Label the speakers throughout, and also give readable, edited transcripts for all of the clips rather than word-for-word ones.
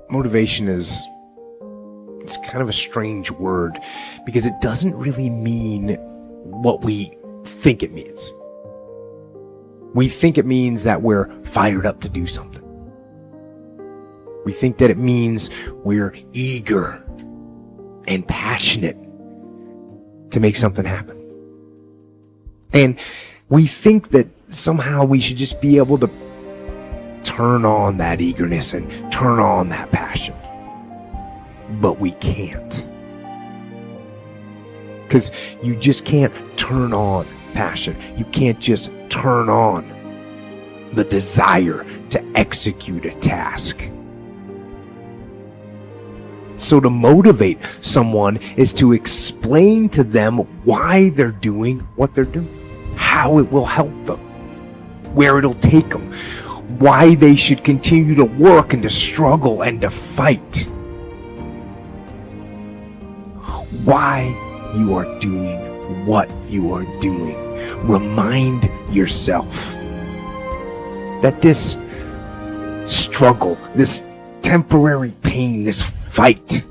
Speaker 1: motivation it's kind of a strange word because it doesn't really mean what we think it means. We think it means that we're fired up to do something. We think that it means we're eager and passionate to make something happen. And we think that somehow we should just be able to turn on that eagerness and turn on that passion. But we can't. Because you just can't turn on passion. You can't just turn on the desire to execute a task. So to motivate someone is to explain to them why they're doing what they're doing, how it will help them, where it'll take them, why they should continue to work and to struggle and to fight, why you are doing what you are doing. Remind yourself that this struggle, this temporary pain, this fight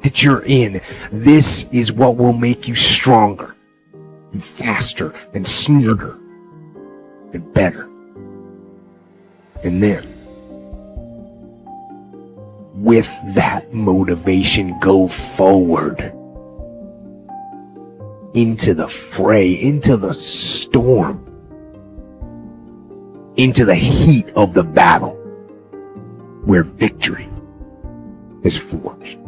Speaker 1: that you're in, this is what will make you stronger and faster and smarter and better. And then, with that motivation, go forward into the fray, into the storm, into the heat of the battle where victory is forged.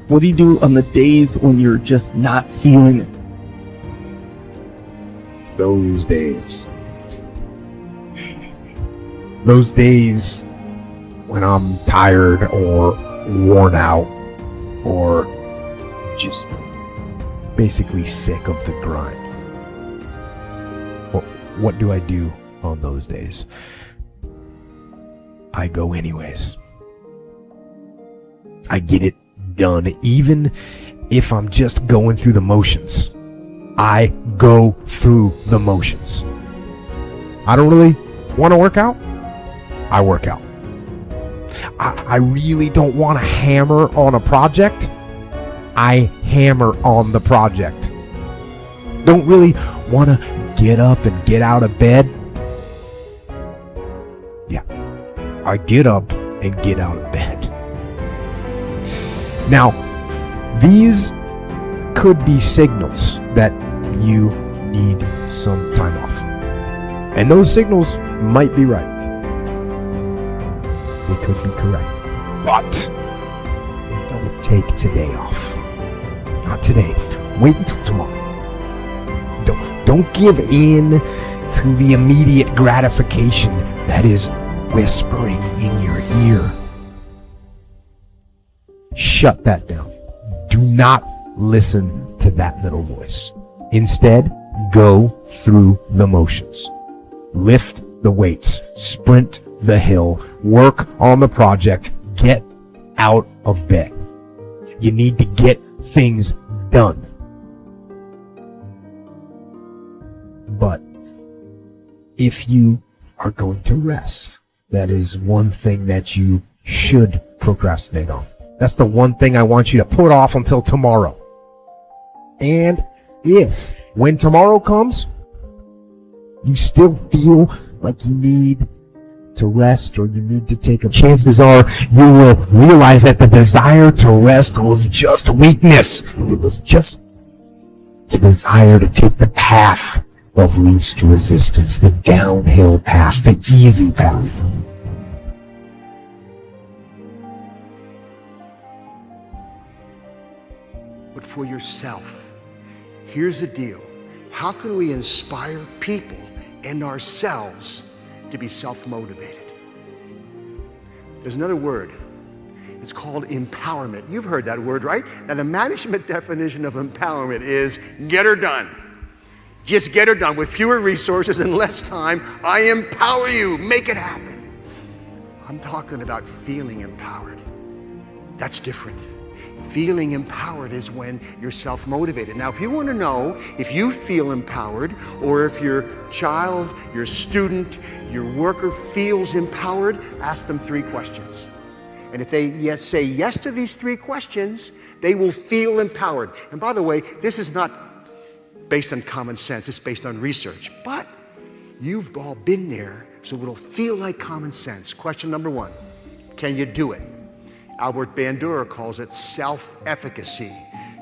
Speaker 2: What do you do on the days when you're just not feeling it?
Speaker 1: Those days when I'm tired or worn out or just basically sick of the grind. Well, what do I do on those days? I go anyways. I get it done, even if I'm just going through the motions. I go through the motions. I don't really want to work out. I work out. I really don't want to hammer on a project. I hammer on the project. Don't really want to get up and get out of bed. Yeah, I get up and get out of bed. Now, these could be signals that you need some time off. And those signals might be right. They could be correct. But don't take today off. Not today. Wait until tomorrow. Don't give in to the immediate gratification that is whispering in your ear. Shut that down. Do not listen to that little voice. Instead, go through the motions. Lift the weights, sprint the hill, work on the project, get out of bed. You need to get things done. But if you are going to rest, that is one thing that you should procrastinate on. That's the one thing I want you to put off until tomorrow. And if, when tomorrow comes, you still feel like you need to rest or you need to take a chances are you will realize that the desire to rest was just weakness. It was just the desire to take the path of least resistance, the downhill path, the easy path.
Speaker 3: But for yourself, here's the deal. How can we inspire people and ourselves to be self-motivated? There's another word. It's called empowerment. You've heard that word, right? Now, the management definition of empowerment is get her done. Just get her done. With fewer resources and less time, I empower you. Make it happen. I'm talking about feeling empowered. That's different. Feeling empowered is when you're self-motivated. Now, if you want to know if you feel empowered, or if your child, your student, your worker feels empowered, ask them 3 questions. And if they say yes to these 3 questions, they will feel empowered. And by the way, this is not based on common sense, it's based on research. But you've all been there, so it'll feel like common sense. Question number 1, can you do it? Albert Bandura calls it self-efficacy.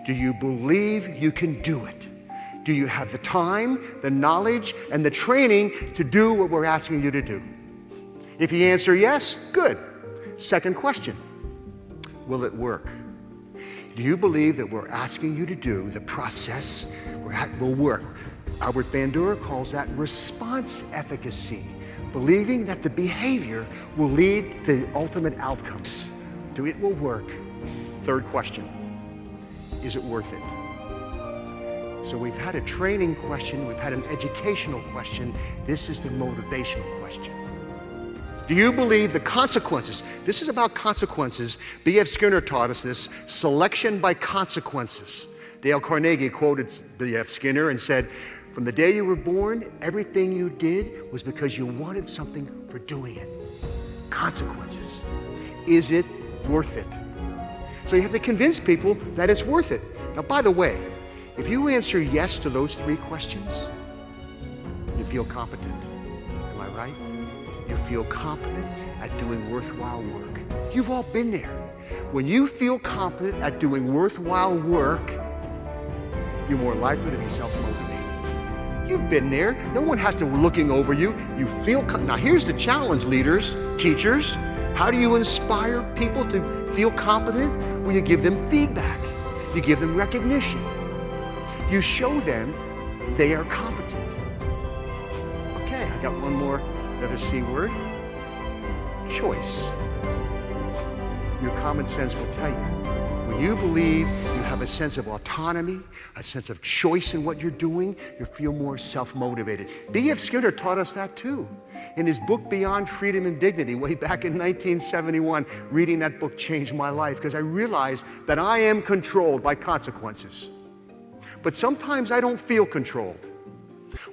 Speaker 3: Do you believe you can do it? Do you have the time, the knowledge, and the training to do what we're asking you to do? If you answer yes, good. Second question, will it work? Do you believe that we're asking you to do the process will work? Albert Bandura calls that response efficacy, believing that the behavior will lead to the ultimate outcomes. It will work. Third question, is it worth it? So we've had a training question, we've had an educational question. This is the motivational question. Do you believe the consequences? This is about consequences. B.F. Skinner taught us this, selection by consequences. Dale Carnegie quoted B.F. Skinner and said, from the day you were born, everything you did was because you wanted something for doing it. Consequences. Is it worth it? So you have to convince people that it's worth it. Now, by the way, if you answer yes to those 3 questions, you feel competent. Am I right? You feel competent at doing worthwhile work. You've all been there. When you feel competent at doing worthwhile work, you're more likely to be self-motivated. You've been there. No one has to be looking over you. You feel now here's the challenge, leaders, teachers. How do you inspire people to feel competent? Well, you give them feedback. You give them recognition. You show them they are competent. Okay, I got one more, another C word. Choice. Your common sense will tell you. When you believe you have a sense of autonomy, a sense of choice in what you're doing, you feel more self-motivated. B.F. Skinner taught us that too. In his book, Beyond Freedom and Dignity, way back in 1971, reading that book changed my life because I realized that I am controlled by consequences. But sometimes I don't feel controlled.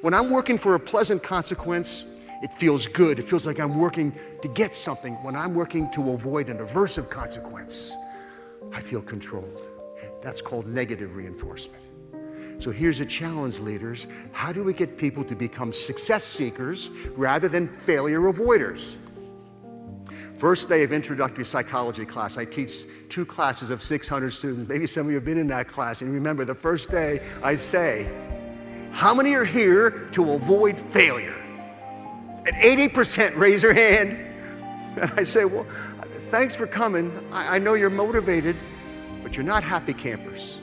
Speaker 3: When I'm working for a pleasant consequence, it feels good. It feels like I'm working to get something. When I'm working to avoid an aversive consequence, I feel controlled. That's called negative reinforcement. So here's a challenge, leaders. How do we get people to become success seekers rather than failure avoiders? First day of introductory psychology class. I teach 2 classes of 600 students. Maybe some of you have been in that class. And remember, the first day I say, how many are here to avoid failure? And 80% raise their hand. And I say, well, thanks for coming. I know you're motivated, but you're not happy campers.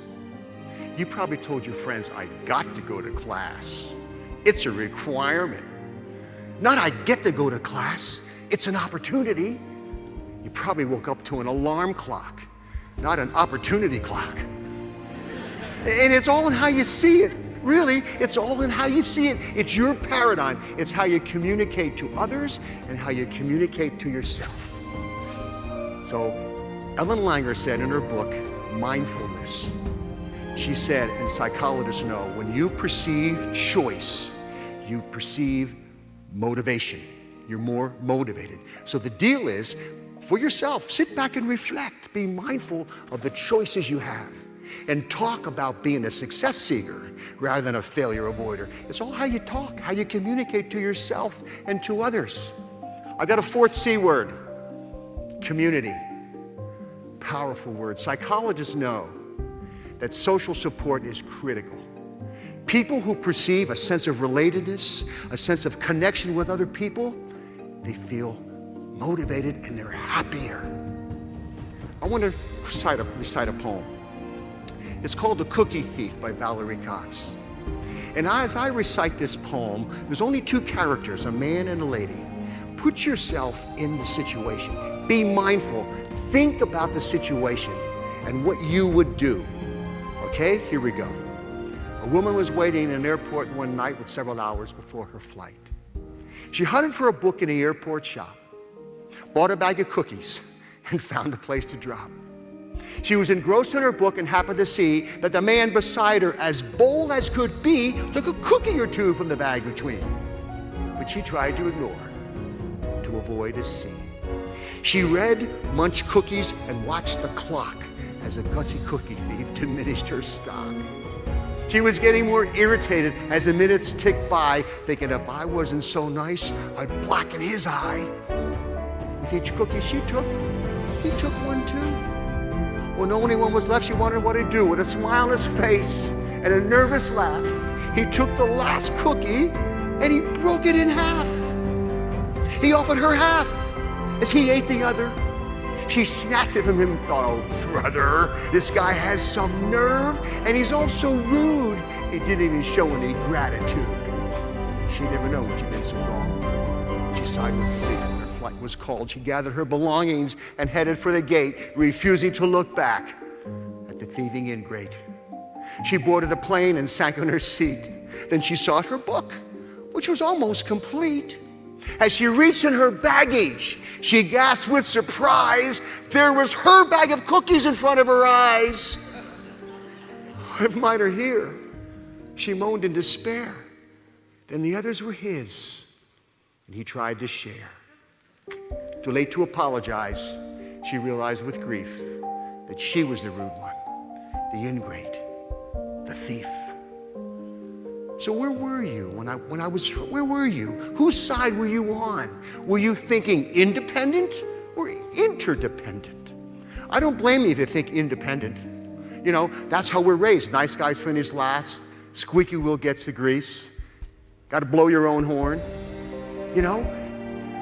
Speaker 3: You probably told your friends, I got to go to class. It's a requirement. Not I get to go to class, it's an opportunity. You probably woke up to an alarm clock, not an opportunity clock. And it's all in how you see it. Really, it's all in how you see it. It's your paradigm. It's how you communicate to others and how you communicate to yourself. So Ellen Langer said in her book, Mindfulness, she said, and psychologists know, when you perceive choice, you perceive motivation. You're more motivated. So the deal is, for yourself, sit back and reflect. Be mindful of the choices you have. And talk about being a success seeker rather than a failure avoider. It's all how you talk, how you communicate to yourself and to others. I got a 4th C word, community. Powerful word. Psychologists know that social support is critical. People who perceive a sense of relatedness, a sense of connection with other people, they feel motivated and they're happier. I want to recite a poem. It's called The Cookie Thief by Valerie Cox. And as I recite this poem, there's only 2 characters, a man and a lady. Put yourself in the situation. Be mindful. Think about the situation and what you would do. Okay, here we go. A woman was waiting in an airport one night with several hours before her flight. She hunted for a book in the airport shop, bought a bag of cookies, and found a place to drop. She was engrossed in her book and happened to see that the man beside her, as bold as could be, took a cookie or two from the bag between. But she tried to ignore, to avoid a scene. She read, munched cookies, and watched the clock as a gutsy cookie thief diminished her stock. She was getting more irritated as the minutes ticked by, thinking if I wasn't so nice, I'd blacken his eye. With each cookie she took, he took one too. When only one was left, she wondered what he'd do. With a smile on his face and a nervous laugh, he took the last cookie and he broke it in half. He offered her half as he ate the other. She snatched it from him and thought, oh, brother, this guy has some nerve, and he's also rude. He didn't even show any gratitude. She'd never known she'd been so wrong. She sighed with relief when her flight was called. She gathered her belongings and headed for the gate, refusing to look back at the thieving ingrate. She boarded the plane and sank on her seat. Then she sought her book, which was almost complete. As she reached in her baggage, she gasped with surprise. There was her bag of cookies in front of her eyes. If mine are here, she moaned in despair. Then the others were his, and he tried to share. Too late to apologize, she realized with grief that she was the rude one, the ingrate, the thief. So where were you where were you? Whose side were you on? Were you thinking independent or interdependent? I don't blame you if you think independent. You know, that's how we're raised. Nice guys finish last. Squeaky wheel gets the grease. Got to blow your own horn. You know,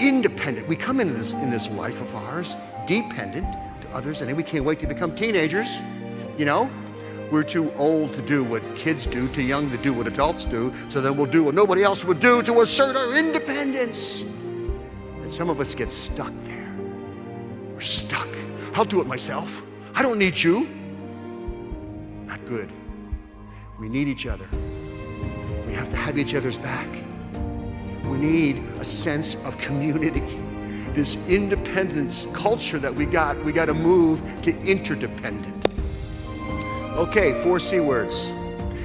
Speaker 3: independent. We come into this life of ours dependent to others, and then we can't wait to become teenagers. You know, we're too old to do what kids do, too young to do what adults do, so then we'll do what nobody else would do to assert our independence. And some of us get stuck there. We're stuck. I'll do it myself. I don't need you. Not good. We need each other. We have to have each other's back. We need a sense of community. This independence culture that we got to move to interdependent. Okay, 4 C words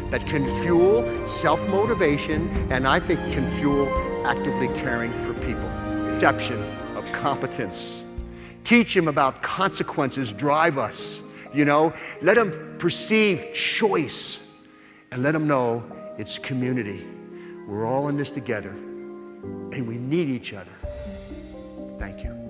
Speaker 3: that can fuel self-motivation and I think can fuel actively caring for people. Perception of competence. Teach them about consequences, drive us. You know, let them perceive choice and let them know it's community. We're all in this together and we need each other. Thank you.